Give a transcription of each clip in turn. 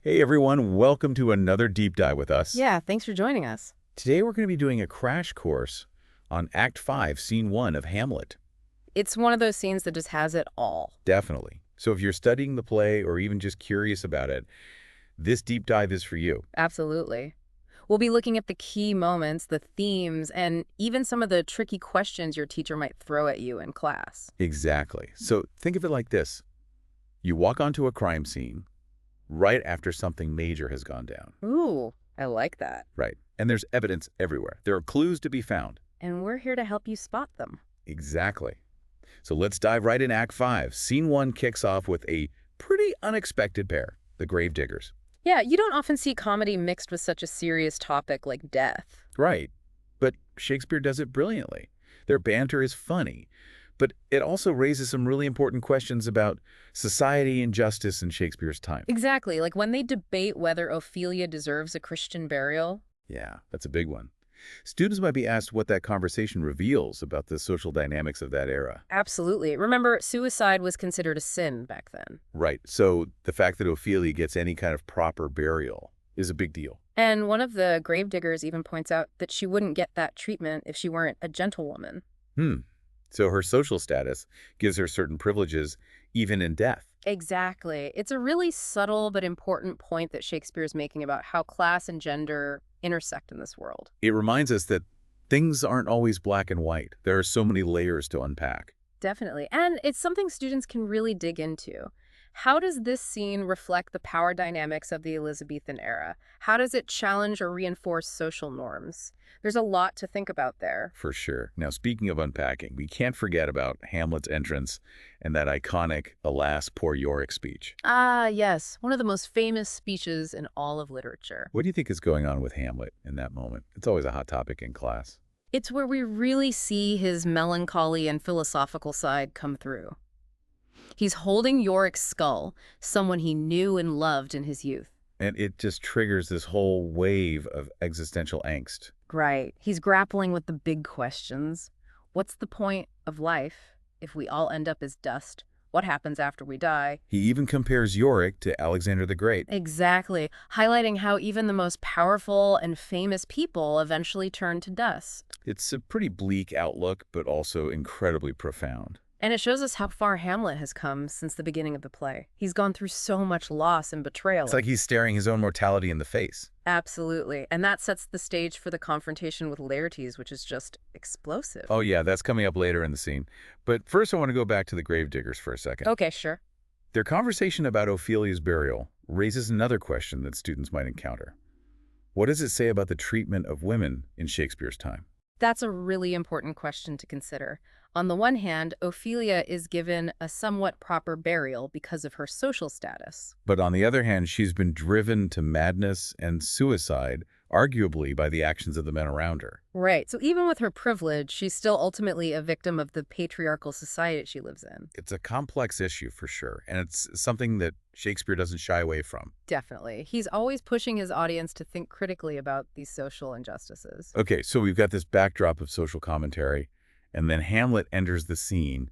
Hey everyone, welcome to another deep dive with us. Yeah, thanks for joining us. Today we're going to be doing a crash course on Act 5, Scene 1 of Hamlet. It's one of those scenes that just has it all. Definitely. So if you're studying the play or even just curious about it, this deep dive is for you. Absolutely. We'll be looking at the key moments, the themes, and even some of the tricky questions your teacher might throw at you in class. Exactly. So think of it like this. You walk onto a crime scene right after something major has gone down. Ooh, I like that. Right. And there's evidence everywhere. There are clues to be found. And we're here to help you spot them. Exactly. So let's dive right in Act 5. Scene 1 kicks off with a pretty unexpected pair, the gravediggers. Yeah, you don't often see comedy mixed with such a serious topic like death. Right. But Shakespeare does it brilliantly. Their banter is funny, but it also raises some really important questions about society and justice in Shakespeare's time. Exactly, like when they debate whether Ophelia deserves a Christian burial. Yeah, that's a big one. Students might be asked what that conversation reveals about the social dynamics of that era. Absolutely. Remember, suicide was considered a sin back then. Right. So the fact that Ophelia gets any kind of proper burial is a big deal. And one of the gravediggers even points out that she wouldn't get that treatment if she weren't a gentlewoman. Hmm. So her social status gives her certain privileges even in death. Exactly. It's a really subtle but important point that Shakespeare is making about how class and gender intersect in this world. It reminds us that things aren't always black and white. There are so many layers to unpack. Definitely. And it's something students can really dig into. How does this scene reflect the power dynamics of the Elizabethan era? How does it challenge or reinforce social norms? There's a lot to think about there. For sure. Now, speaking of unpacking, we can't forget about Hamlet's entrance and that iconic "Alas, poor Yorick" speech. Ah, yes, one of the most famous speeches in all of literature. What do you think is going on with Hamlet in that moment? It's always a hot topic in class. It's where we really see his melancholy and philosophical side come through. He's holding Yorick's skull, someone he knew and loved in his youth. And it just triggers this whole wave of existential angst. Right. He's grappling with the big questions. What's the point of life if we all end up as dust? What happens after we die? He even compares Yorick to Alexander the Great. Exactly, highlighting how even the most powerful and famous people eventually turn to dust. It's a pretty bleak outlook, but also incredibly profound. And it shows us how far Hamlet has come since the beginning of the play. He's gone through so much loss and betrayal. It's like he's staring his own mortality in the face. Absolutely. And that sets the stage for the confrontation with Laertes, which is just explosive. Oh yeah, that's coming up later in the scene. But first I want to go back to the gravediggers for a second. Okay, sure. Their conversation about Ophelia's burial raises another question that students might encounter. What does it say about the treatment of women in Shakespeare's time? That's a really important question to consider. On the one hand, Ophelia is given a somewhat proper burial because of her social status. But on the other hand, she's been driven to madness and suicide, arguably by the actions of the men around her. Right. So even with her privilege, she's still ultimately a victim of the patriarchal society she lives in. It's a complex issue for sure, and it's something that Shakespeare doesn't shy away from. Definitely. He's always pushing his audience to think critically about these social injustices. Okay, so we've got this backdrop of social commentary, and then Hamlet enters the scene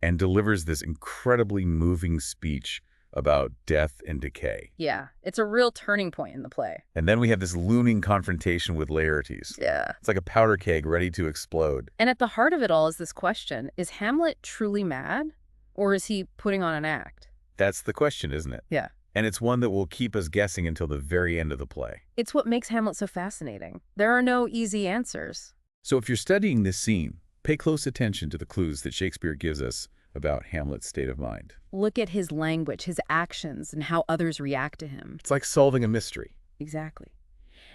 and delivers this incredibly moving speech about death and decay. Yeah, it's a real turning point in the play. And then we have this looming confrontation with Laertes. Yeah. It's like a powder keg ready to explode. And at the heart of it all is this question, is Hamlet truly mad, or is he putting on an act? That's the question, isn't it? Yeah. And it's one that will keep us guessing until the very end of the play. It's what makes Hamlet so fascinating. There are no easy answers. So if you're studying this scene, pay close attention to the clues that Shakespeare gives us about Hamlet's state of mind. Look at his language, his actions, and how others react to him. It's like solving a mystery. Exactly.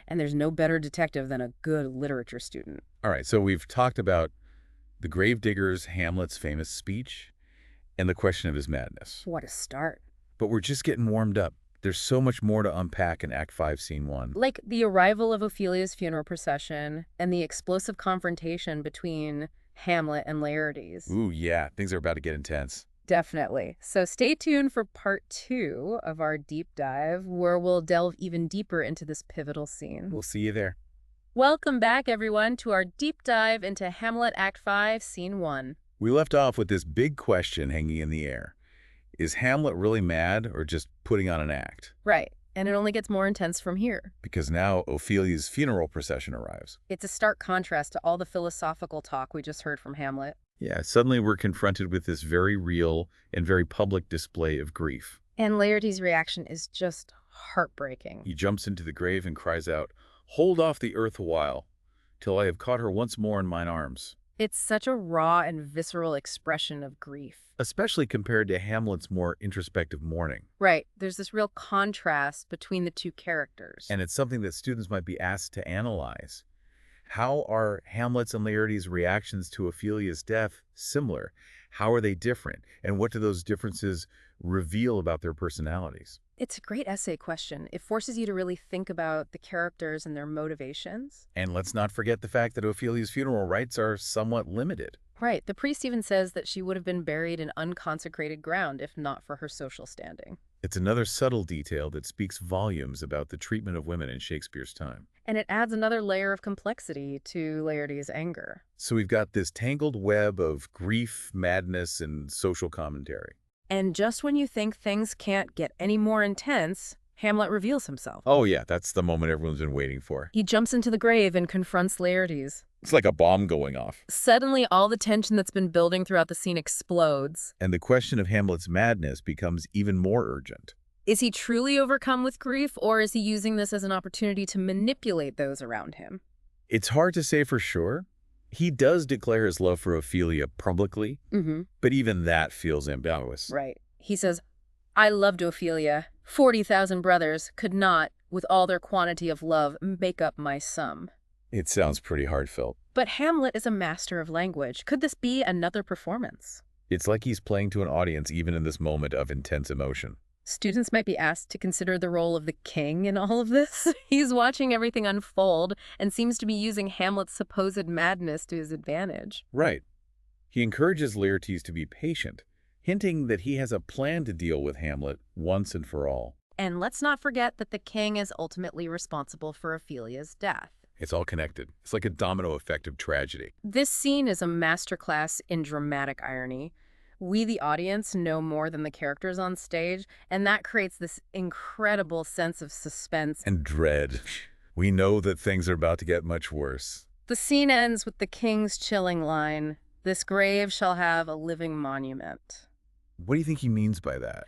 And there's no better detective than a good literature student. All right, so we've talked about the gravediggers, Hamlet's famous speech, and the question of his madness. What a start. But we're just getting warmed up. There's so much more to unpack in Act 5, Scene 1. Like the arrival of Ophelia's funeral procession and the explosive confrontation between Hamlet and Laertes. Ooh, yeah, things are about to get intense. Definitely. So stay tuned for part 2 of our deep dive, where we'll delve even deeper into this pivotal scene. We'll see you there. Welcome back, everyone, to our deep dive into Hamlet Act 5, Scene 1. We left off with this big question hanging in the air. Is Hamlet really mad or just putting on an act? Right. And it only gets more intense from here. Because now Ophelia's funeral procession arrives. It's a stark contrast to all the philosophical talk we just heard from Hamlet. Yeah, suddenly we're confronted with this very real and very public display of grief. And Laertes' reaction is just heartbreaking. He jumps into the grave and cries out, "Hold off the earth a while, till I have caught her once more in mine arms." It's such a raw and visceral expression of grief. Especially compared to Hamlet's more introspective mourning. Right. There's this real contrast between the two characters. And it's something that students might be asked to analyze. How are Hamlet's and Laertes' reactions to Ophelia's death similar? How are they different? And what do those differences reveal about their personalities? It's a great essay question. It forces you to really think about the characters and their motivations. And let's not forget the fact that Ophelia's funeral rites are somewhat limited. Right. The priest even says that she would have been buried in unconsecrated ground if not for her social standing. It's another subtle detail that speaks volumes about the treatment of women in Shakespeare's time. And it adds another layer of complexity to Laertes' anger. So we've got this tangled web of grief, madness, and social commentary. And just when you think things can't get any more intense, Hamlet reveals himself. Oh yeah, that's the moment everyone's been waiting for. He jumps into the grave and confronts Laertes. It's like a bomb going off. Suddenly, all the tension that's been building throughout the scene explodes. And the question of Hamlet's madness becomes even more urgent. Is he truly overcome with grief, or is he using this as an opportunity to manipulate those around him? It's hard to say for sure. He does declare his love for Ophelia publicly, but even that feels ambiguous. Right. He says, "I loved Ophelia. 40,000 brothers could not, with all their quantity of love, make up my sum." It sounds pretty heartfelt. But Hamlet is a master of language. Could this be another performance? It's like he's playing to an audience even in this moment of intense emotion. Students might be asked to consider the role of the king in all of this. He's watching everything unfold and seems to be using Hamlet's supposed madness to his advantage. Right. He encourages Laertes to be patient, hinting that he has a plan to deal with Hamlet once and for all. And let's not forget that the king is ultimately responsible for Ophelia's death. It's all connected. It's like a domino effect of tragedy. This scene is a masterclass in dramatic irony. We, the audience, know more than the characters on stage, and that creates this incredible sense of suspense and dread. We know that things are about to get much worse. The scene ends with the king's chilling line, "This grave shall have a living monument." What do you think he means by that?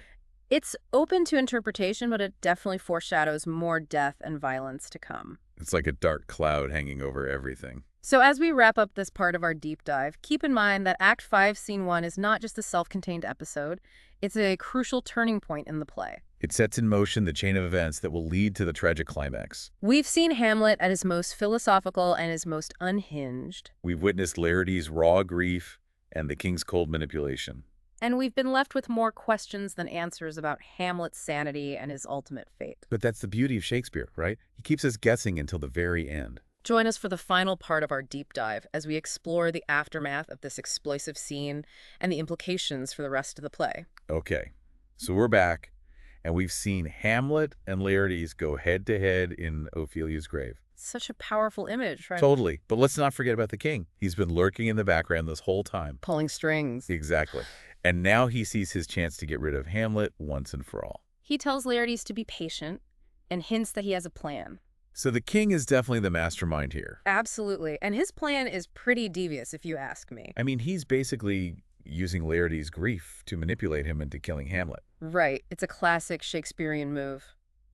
It's open to interpretation, but it definitely foreshadows more death and violence to come. It's like a dark cloud hanging over everything. So as we wrap up this part of our deep dive, keep in mind that Act 5, Scene 1 is not just a self-contained episode. It's a crucial turning point in the play. It sets in motion the chain of events that will lead to the tragic climax. We've seen Hamlet at his most philosophical and his most unhinged. We've witnessed Laertes' raw grief and the king's cold manipulation. And we've been left with more questions than answers about Hamlet's sanity and his ultimate fate. But that's the beauty of Shakespeare, right? He keeps us guessing until the very end. Join us for the final part of our deep dive as we explore the aftermath of this explosive scene and the implications for the rest of the play. Okay, so we're back, and we've seen Hamlet and Laertes go head-to-head in Ophelia's grave. Such a powerful image, right? Totally, but let's not forget about the king. He's been lurking in the background this whole time. Pulling strings. Exactly. And now he sees his chance to get rid of Hamlet once and for all. He tells Laertes to be patient and hints that he has a plan. So the king is definitely the mastermind here. Absolutely. And his plan is pretty devious, if you ask me. I mean, he's basically using Laertes' grief to manipulate him into killing Hamlet. Right. It's a classic Shakespearean move,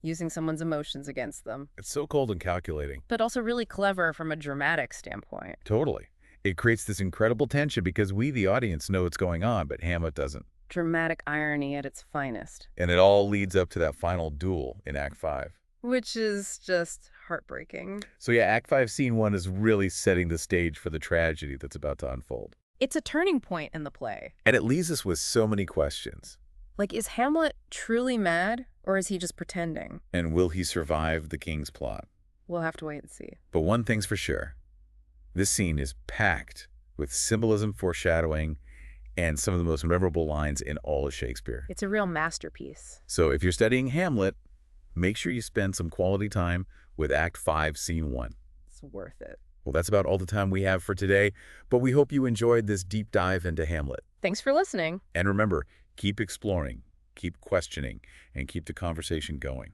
using someone's emotions against them. It's so cold and calculating. But also really clever from a dramatic standpoint. Totally. It creates this incredible tension because we, the audience, know what's going on, but Hamlet doesn't. Dramatic irony at its finest. And it all leads up to that final duel in Act 5. Which is just heartbreaking. So yeah, Act 5, Scene 1 is really setting the stage for the tragedy that's about to unfold. It's a turning point in the play. And it leaves us with so many questions. Like, is Hamlet truly mad, or is he just pretending? And will he survive the king's plot? We'll have to wait and see. But one thing's for sure. This scene is packed with symbolism, foreshadowing, and some of the most memorable lines in all of Shakespeare. It's a real masterpiece. So if you're studying Hamlet, make sure you spend some quality time with Act 5, Scene 1. It's worth it. Well, that's about all the time we have for today, but we hope you enjoyed this deep dive into Hamlet. Thanks for listening. And remember, keep exploring, keep questioning, and keep the conversation going.